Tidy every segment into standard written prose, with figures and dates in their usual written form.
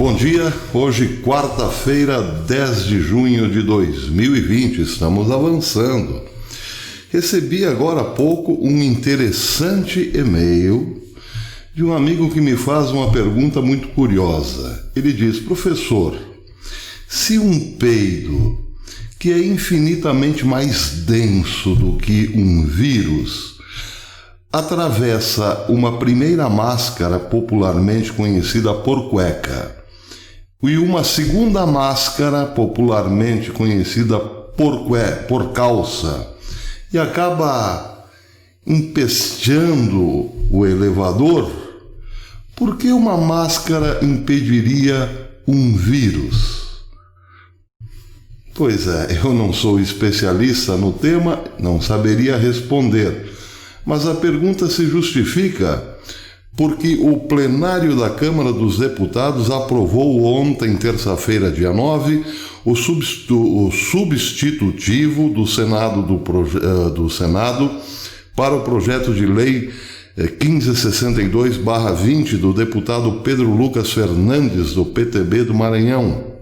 Bom dia, hoje quarta-feira, 10 de junho de 2020, estamos avançando. Recebi agora há pouco um interessante e-mail de um amigo que me faz uma pergunta muito curiosa. Ele diz: professor, se um peido, que é infinitamente mais denso do que um vírus, atravessa uma primeira máscara popularmente conhecida por cueca e uma segunda máscara popularmente conhecida por calça e acaba empesteando o elevador, por que uma máscara impediria um vírus? Pois é, eu não sou especialista no tema, não saberia responder, mas a pergunta se justifica porque o plenário da Câmara dos Deputados aprovou ontem, terça-feira, dia 9, o substitutivo do Senado para o projeto de lei 1562/20 do deputado Pedro Lucas Fernandes, do PTB do Maranhão,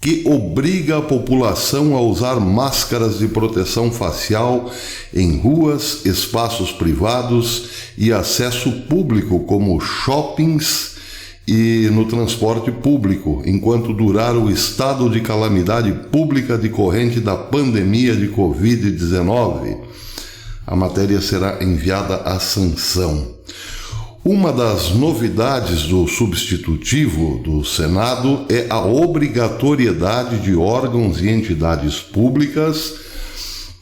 que obriga a população a usar máscaras de proteção facial em ruas, espaços privados e acesso público, como shoppings e no transporte público, enquanto durar o estado de calamidade pública decorrente da pandemia de Covid-19. A matéria será enviada à sanção. Uma das novidades do substitutivo do Senado é a obrigatoriedade de órgãos e entidades públicas,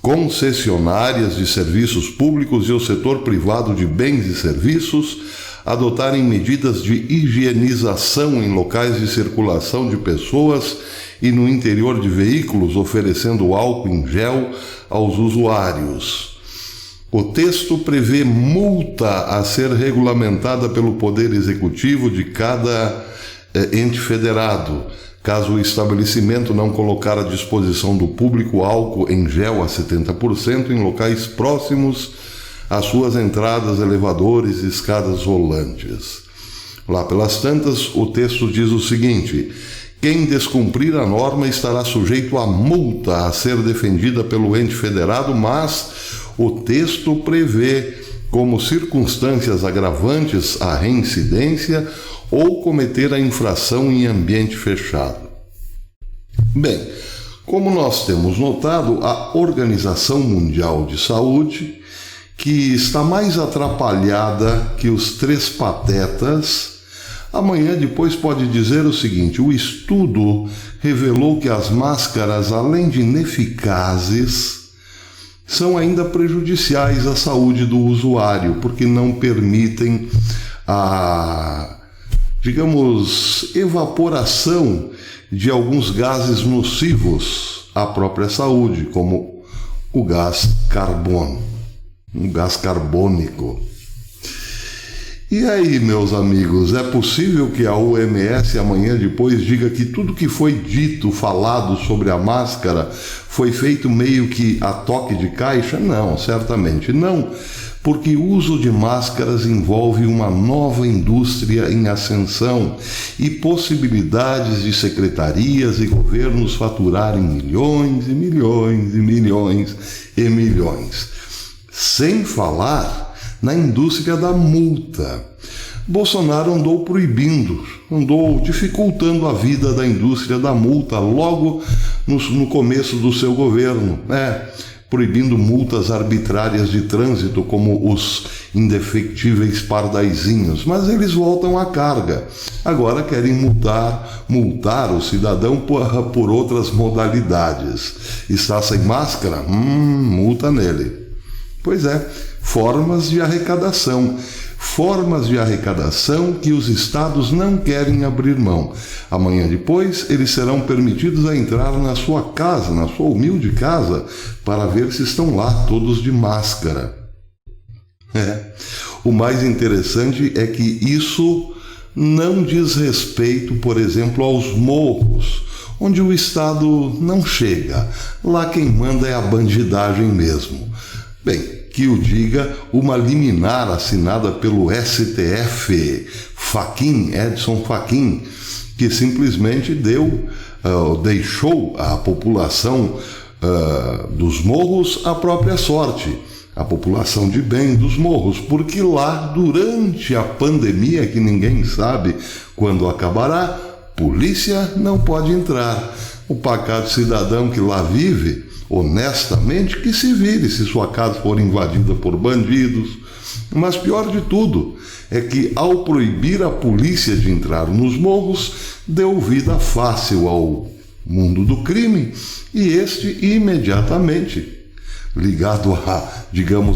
concessionárias de serviços públicos e o setor privado de bens e serviços adotarem medidas de higienização em locais de circulação de pessoas e no interior de veículos, oferecendo álcool em gel aos usuários. O texto prevê multa a ser regulamentada pelo Poder Executivo de cada ente federado, caso o estabelecimento não colocar à disposição do público álcool em gel a 70% em locais próximos às suas entradas, elevadores e escadas rolantes. Lá pelas tantas, o texto diz o seguinte: quem descumprir a norma estará sujeito a multa a ser defendida pelo ente federado, mas o texto prevê como circunstâncias agravantes a reincidência ou cometer a infração em ambiente fechado. Bem, como nós temos notado, a Organização Mundial de Saúde, que está mais atrapalhada que os três patetas, amanhã depois pode dizer o seguinte: o estudo revelou que as máscaras, além de ineficazes, são ainda prejudiciais à saúde do usuário, porque não permitem a, evaporação de alguns gases nocivos à própria saúde, como o gás carbono, um gás carbônico. E aí, meus amigos, é possível que a OMS amanhã depois diga que tudo que foi dito, falado sobre a máscara foi feito meio que a toque de caixa? Não, certamente não, porque o uso de máscaras envolve uma nova indústria em ascensão e possibilidades de secretarias e governos faturarem milhões e milhões e milhões e milhões. Sem falar na indústria da multa. Bolsonaro andou proibindo, andou dificultando a vida da indústria da multa logo no começo do seu governo, proibindo multas arbitrárias de trânsito, como os indefectíveis pardaizinhos, mas eles voltam à carga. Agora querem multar o cidadão por outras modalidades. Está sem máscara? Multa nele. Pois é, formas de arrecadação que os estados não querem abrir mão. Amanhã depois, eles serão permitidos a entrar na sua casa, na sua humilde casa, para ver se estão lá todos de máscara. O mais interessante é que isso não diz respeito, por exemplo, aos morros, onde o Estado não chega. Lá quem manda é a bandidagem mesmo. Bem, que o diga uma liminar assinada pelo STF, Edson Fachin, que simplesmente deixou a população dos morros à própria sorte, a população de bem dos morros, porque lá, durante a pandemia, que ninguém sabe quando acabará, polícia não pode entrar. O pacato cidadão que lá vive, honestamente, que se vire se sua casa for invadida por bandidos. Mas pior de tudo é que, ao proibir a polícia de entrar nos morros, deu vida fácil ao mundo do crime, e este imediatamente, ligado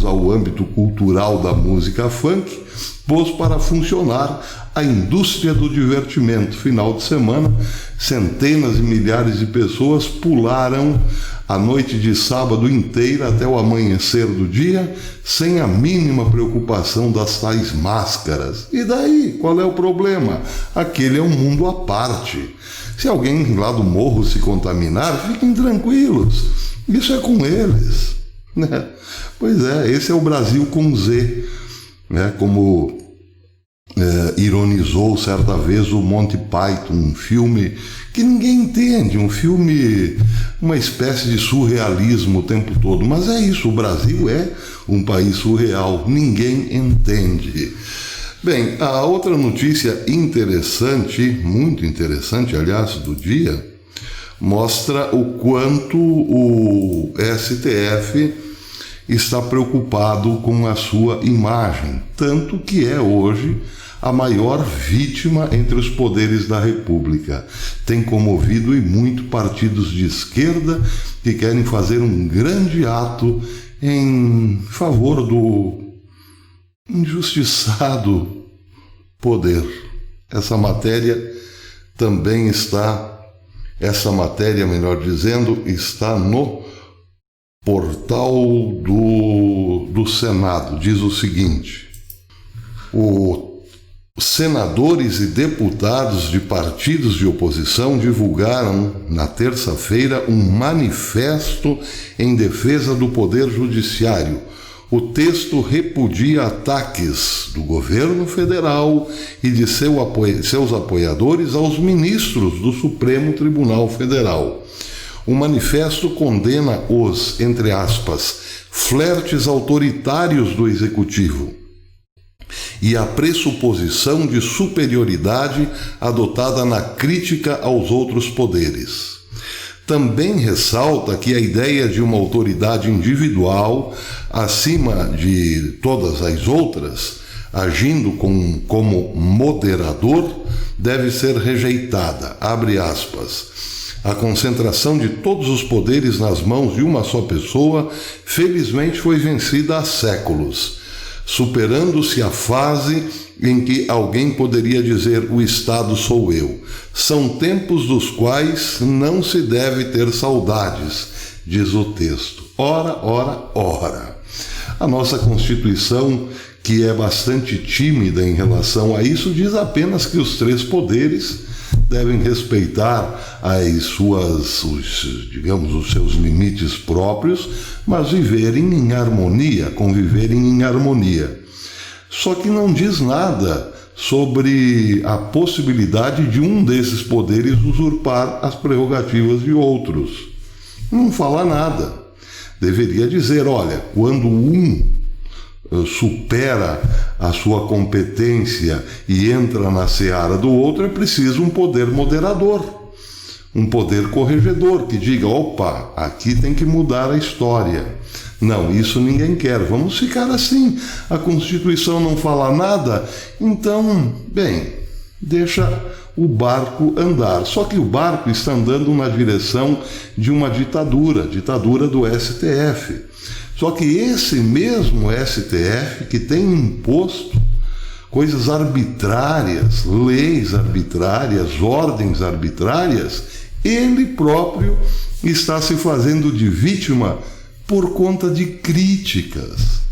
ao âmbito cultural da música funk, pôs para funcionar a indústria do divertimento. Final de semana, centenas e milhares de pessoas pularam a noite de sábado inteira até o amanhecer do dia, sem a mínima preocupação das tais máscaras. E daí, qual é o problema? Aquele é um mundo à parte. Se alguém lá do morro se contaminar, fiquem tranquilos, isso é com eles, né? Pois é, esse é o Brasil com Z, né? Como ironizou certa vez o Monty Python, um filme que ninguém entende, um filme, uma espécie de surrealismo o tempo todo. Mas é isso, o Brasil é um país surreal, ninguém entende. Bem, a outra notícia interessante, muito interessante, aliás, do dia, mostra o quanto o STF está preocupado com a sua imagem, tanto que é hoje a maior vítima entre os poderes da República. Tem comovido e muito partidos de esquerda que querem fazer um grande ato em favor do injustiçado poder. Essa matéria, melhor dizendo, está no portal do Senado. Diz o seguinte: os senadores e deputados de partidos de oposição divulgaram na terça-feira um manifesto em defesa do Poder Judiciário. O texto repudia ataques do governo federal e de seus apoiadores aos ministros do Supremo Tribunal Federal. O manifesto condena os, entre aspas, flertes autoritários do Executivo e a pressuposição de superioridade adotada na crítica aos outros poderes. Também ressalta que a ideia de uma autoridade individual, acima de todas as outras, agindo como moderador, deve ser rejeitada. Abre aspas. A concentração de todos os poderes nas mãos de uma só pessoa, felizmente, foi vencida há séculos, superando-se a fase em que alguém poderia dizer: o Estado sou eu. São tempos dos quais não se deve ter saudades, diz o texto. Ora, ora, ora. A nossa Constituição, que é bastante tímida em relação a isso, diz apenas que os três poderes devem respeitar os seus limites próprios, mas viverem em harmonia, conviverem em harmonia. Só que não diz nada sobre a possibilidade de um desses poderes usurpar as prerrogativas de outros. Não fala nada. Deveria dizer, olha, quando um supera a sua competência e entra na seara do outro, é preciso um poder moderador, um poder corregedor que diga: opa, aqui tem que mudar a história. Não, isso ninguém quer, vamos ficar assim. A Constituição não fala nada, então, bem, deixa o barco andar. Só que o barco está andando na direção de uma ditadura do STF. Só que esse mesmo STF que tem imposto coisas arbitrárias, leis arbitrárias, ordens arbitrárias, ele próprio está se fazendo de vítima por conta de críticas.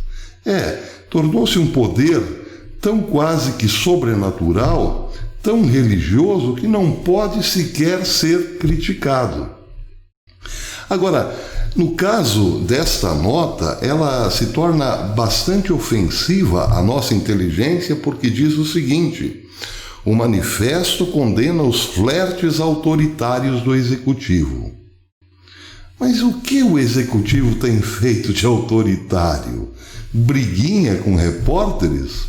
Tornou-se um poder tão quase que sobrenatural, tão religioso, que não pode sequer ser criticado. Agora, No caso desta nota, ela se torna bastante ofensiva à nossa inteligência porque diz o seguinte: o manifesto condena os flertes autoritários do Executivo. Mas o que o Executivo tem feito de autoritário? Briguinha com repórteres?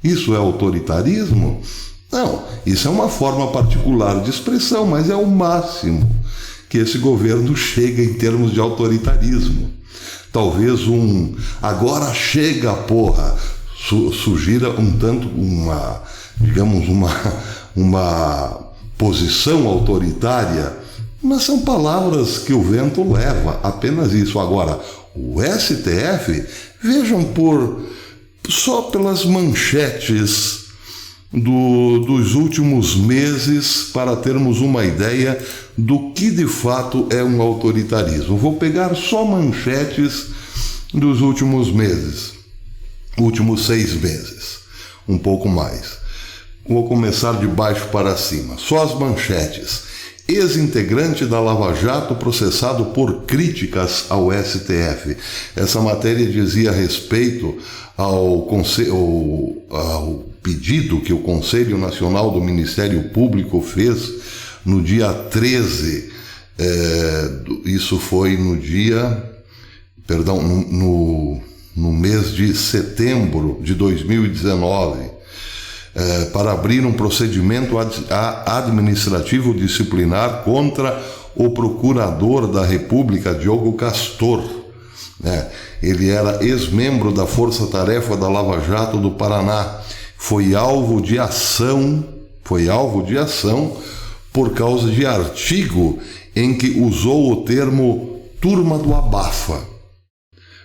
Isso é autoritarismo? Não, isso é uma forma particular de expressão, mas é o máximo que esse governo chega em termos de autoritarismo. Talvez agora chega, porra, sugira um tanto uma posição autoritária, mas são palavras que o vento leva, apenas isso. Agora, o STF, vejam só pelas manchetes dos últimos meses para termos uma ideia do que de fato é um autoritarismo. Vou pegar só manchetes dos últimos meses, últimos 6 meses, um pouco mais. Vou começar de baixo para cima, só as manchetes. Ex-integrante da Lava Jato processado por críticas ao STF. Essa matéria dizia respeito ao pedido que o Conselho Nacional do Ministério Público fez no dia 13, isso foi no mês de setembro de 2019, para abrir um procedimento administrativo disciplinar contra o procurador da República, Diogo Castor. Ele era ex-membro da Força Tarefa da Lava Jato do Paraná. Foi alvo de ação por causa de artigo em que usou o termo turma do abafa,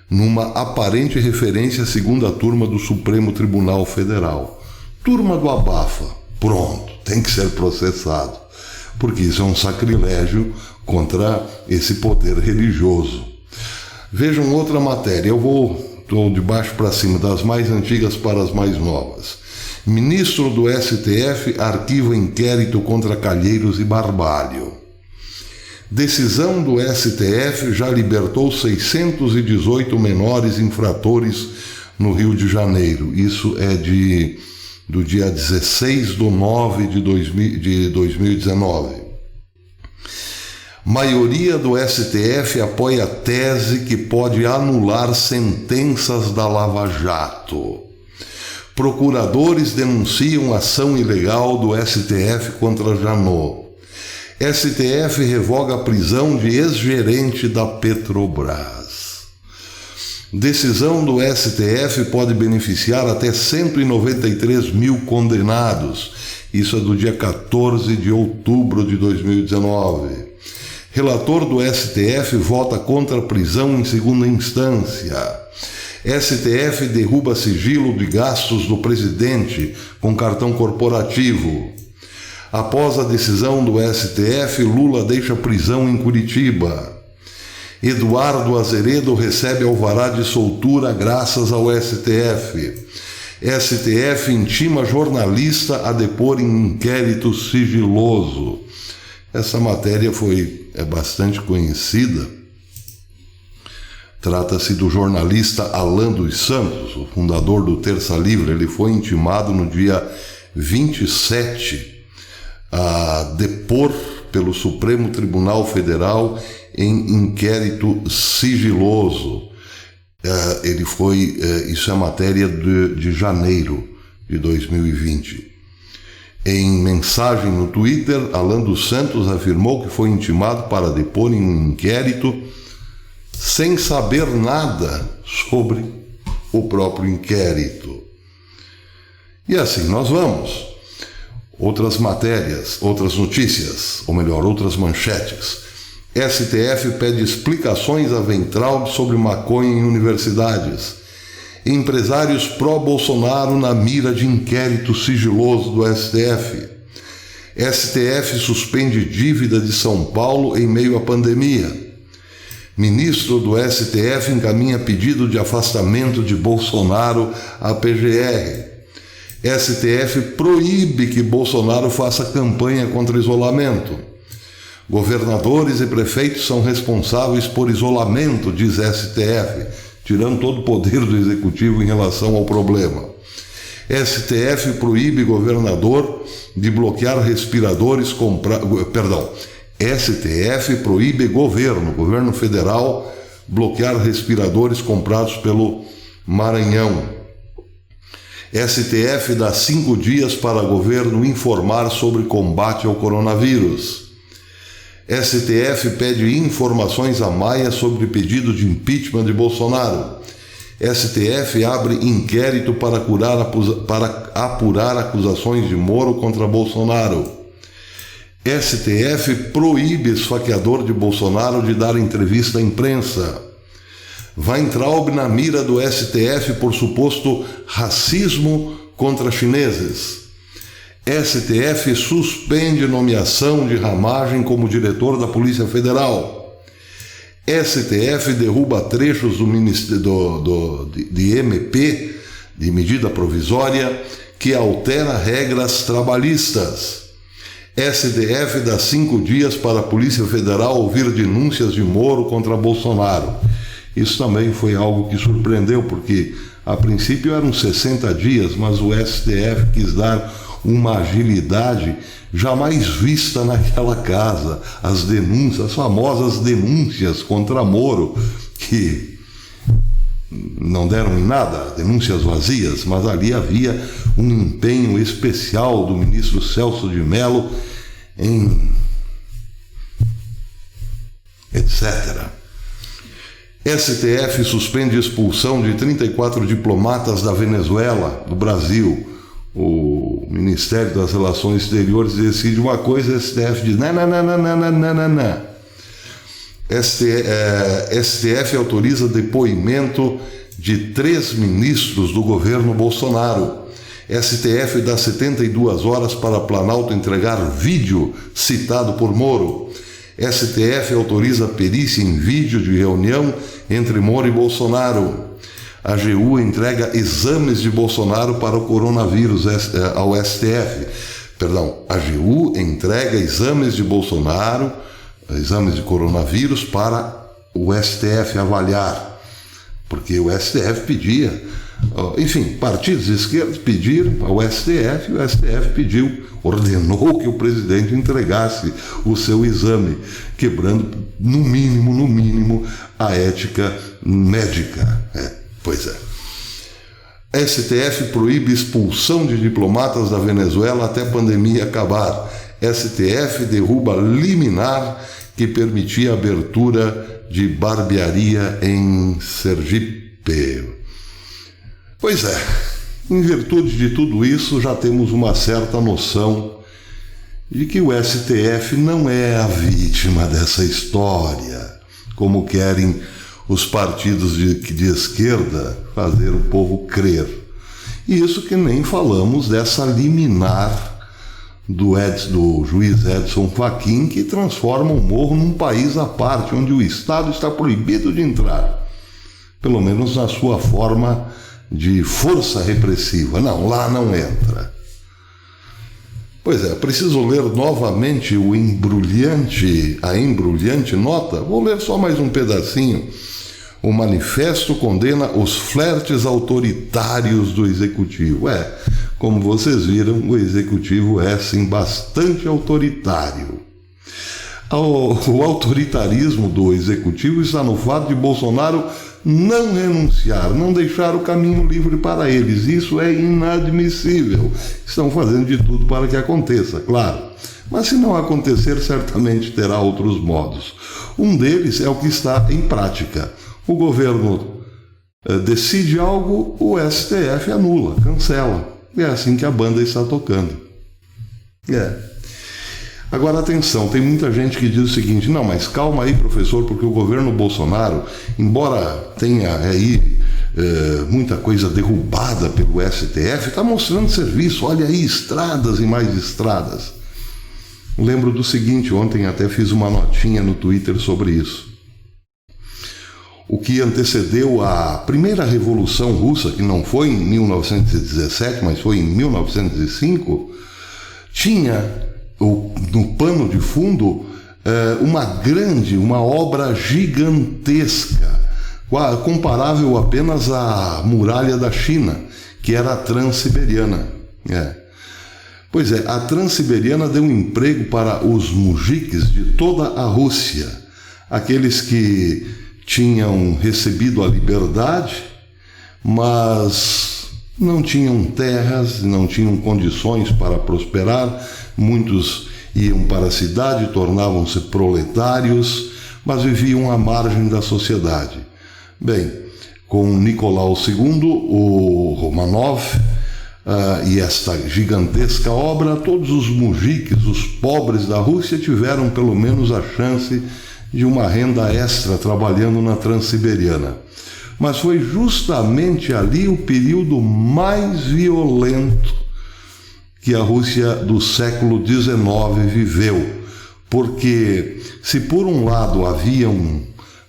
numa aparente referência à segunda turma do Supremo Tribunal Federal. Turma do abafa, pronto, tem que ser processado, porque isso é um sacrilégio contra esse poder religioso. Vejam outra matéria, estou de baixo para cima, das mais antigas para as mais novas. Ministro do STF arquiva inquérito contra Calheiros e Barbalho. Decisão do STF já libertou 618 menores infratores no Rio de Janeiro. Isso é do dia 16/9 de 2019. Maioria do STF apoia a tese que pode anular sentenças da Lava Jato. Procuradores denunciam ação ilegal do STF contra Janot. STF revoga a prisão de ex-gerente da Petrobras. Decisão do STF pode beneficiar até 193 mil condenados. Isso é do dia 14 de outubro de 2019. Relator do STF vota contra a prisão em segunda instância. STF derruba sigilo de gastos do presidente com cartão corporativo. Após a decisão do STF, Lula deixa prisão em Curitiba. Eduardo Azeredo recebe alvará de soltura graças ao STF. STF intima jornalista a depor em inquérito sigiloso. Essa matéria é bastante conhecida. Trata-se do jornalista Alan dos Santos, o fundador do Terça Livre. Ele foi intimado no dia 27 a depor pelo Supremo Tribunal Federal em inquérito sigiloso. Isso é matéria de janeiro de 2020. Em mensagem no Twitter, Alan dos Santos afirmou que foi intimado para depor em um inquérito sem saber nada sobre o próprio inquérito. E assim nós vamos. Outras matérias, outras notícias, ou melhor, outras manchetes. STF pede explicações a Weintraub sobre maconha em universidades. Empresários pró-Bolsonaro na mira de inquérito sigiloso do STF. STF suspende dívida de São Paulo em meio à pandemia. Ministro do STF encaminha pedido de afastamento de Bolsonaro à PGR. STF proíbe que Bolsonaro faça campanha contra isolamento. Governadores e prefeitos são responsáveis por isolamento, diz STF, tirando todo o poder do executivo em relação ao problema. STF proíbe governador de bloquear respiradores STF proíbe governo federal, bloquear respiradores comprados pelo Maranhão. STF dá 5 dias para governo informar sobre combate ao coronavírus. STF pede informações à Maia sobre pedido de impeachment de Bolsonaro. STF abre inquérito para apurar acusações de Moro contra Bolsonaro. STF proíbe esfaqueador de Bolsonaro de dar entrevista à imprensa. Weintraub na mira do STF por suposto racismo contra chineses. STF suspende nomeação de Ramagem como diretor da Polícia Federal. STF derruba trechos do Ministério de MP, de medida provisória, que altera regras trabalhistas. STF dá 5 dias para a Polícia Federal ouvir denúncias de Moro contra Bolsonaro. Isso também foi algo que surpreendeu, porque a princípio eram 60 dias, mas o STF quis dar uma agilidade jamais vista naquela casa. As denúncias, as famosas denúncias contra Moro, que não deram em nada, denúncias vazias, mas ali havia um empenho especial do ministro Celso de Mello em etc. STF suspende expulsão de 34 diplomatas da Venezuela, do Brasil. O Ministério das Relações Exteriores decide uma coisa, o STF diz não. STF autoriza depoimento de 3 ministros do governo Bolsonaro. STF dá 72 horas para Planalto entregar vídeo citado por Moro. STF autoriza perícia em vídeo de reunião entre Moro e Bolsonaro. A AGU entrega exames de Bolsonaro para o coronavírus ao STF. A AGU entrega exames de Bolsonaro, exames de coronavírus para o STF avaliar. Porque o STF pedia, enfim, partidos de esquerda pediram ao STF, e o STF ordenou que o presidente entregasse o seu exame, quebrando, no mínimo, a ética médica. Pois é. STF proíbe expulsão de diplomatas da Venezuela até a pandemia acabar. STF derruba liminar que permitia a abertura de barbearia em Sergipe. Pois é, em virtude de tudo isso, já temos uma certa noção de que o STF não é a vítima dessa história, como querem os partidos de esquerda fazer o povo crer. E isso que nem falamos dessa liminar do juiz Edson Fachin, que transforma o Morro num país à parte, onde o Estado está proibido de entrar, pelo menos na sua forma de força repressiva. Não, lá não entra. Pois é, preciso ler novamente a embrulhante nota. Vou ler só mais um pedacinho. O manifesto condena os flertes autoritários do Executivo. Como vocês viram, o Executivo é, sim, bastante autoritário. O autoritarismo do Executivo está no fato de Bolsonaro não renunciar, não deixar o caminho livre para eles. Isso é inadmissível. Estão fazendo de tudo para que aconteça, claro. Mas se não acontecer, certamente terá outros modos. Um deles é o que está em prática. O governo decide algo, o STF anula, cancela. É assim que a banda está tocando. Agora, atenção, tem muita gente que diz o seguinte: não, mas calma aí, professor, porque o governo Bolsonaro, embora tenha aí muita coisa derrubada pelo STF, está mostrando serviço. Olha aí, estradas e mais estradas. Lembro do seguinte, ontem até fiz uma notinha no Twitter sobre isso. O que antecedeu a primeira Revolução Russa, que não foi em 1917, mas foi em 1905, tinha no pano de fundo uma obra gigantesca, comparável apenas à muralha da China, que era a Transiberiana. Pois é, a Transiberiana deu emprego para os mujiques de toda a Rússia, aqueles que tinham recebido a liberdade, mas não tinham terras, não tinham condições para prosperar. Muitos iam para a cidade, tornavam-se proletários, mas viviam à margem da sociedade. Bem, com Nicolau II, o Romanov, e esta gigantesca obra, todos os mujiques, os pobres da Rússia, tiveram pelo menos a chance de uma renda extra trabalhando na Transiberiana. Mas foi justamente ali o período mais violento que a Rússia do século XIX viveu, porque se por um lado haviam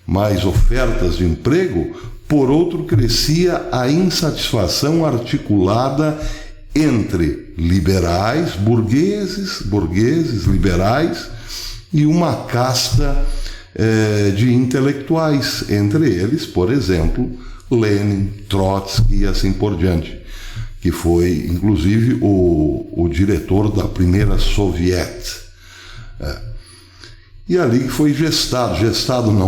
mais ofertas de emprego, por outro crescia a insatisfação articulada entre liberais, burgueses liberais, e uma casta de intelectuais, entre eles, por exemplo, Lenin, Trotsky e assim por diante, que foi, inclusive, o diretor da primeira Soviet. E ali foi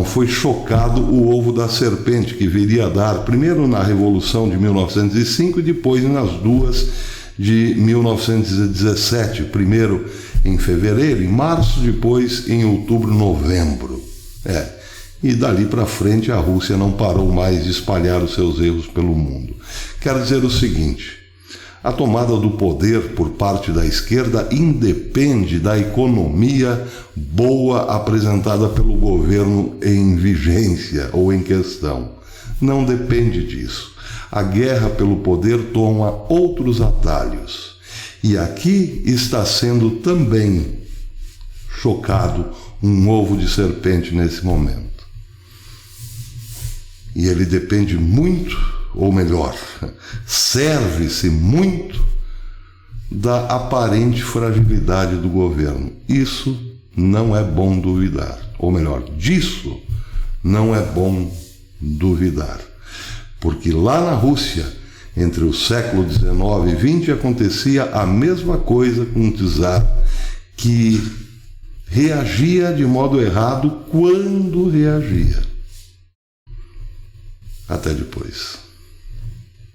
foi chocado o ovo da serpente, que viria a dar primeiro na Revolução de 1905 e depois nas duas de 1917, primeiro em fevereiro, em março, depois em outubro, novembro. E dali para frente a Rússia não parou mais de espalhar os seus erros pelo mundo. Quero dizer o seguinte: a tomada do poder por parte da esquerda independe da economia boa apresentada pelo governo em vigência ou em questão. Não depende disso. A guerra pelo poder toma outros atalhos. E aqui está sendo também chocado um ovo de serpente nesse momento. E ele depende muito, ou melhor, serve-se muito da aparente fragilidade do governo. Isso não é bom duvidar. Ou melhor, disso não é bom duvidar. Porque lá na Rússia, entre o século XIX e XX, acontecia a mesma coisa com o czar, que reagia de modo errado quando reagia. Até depois.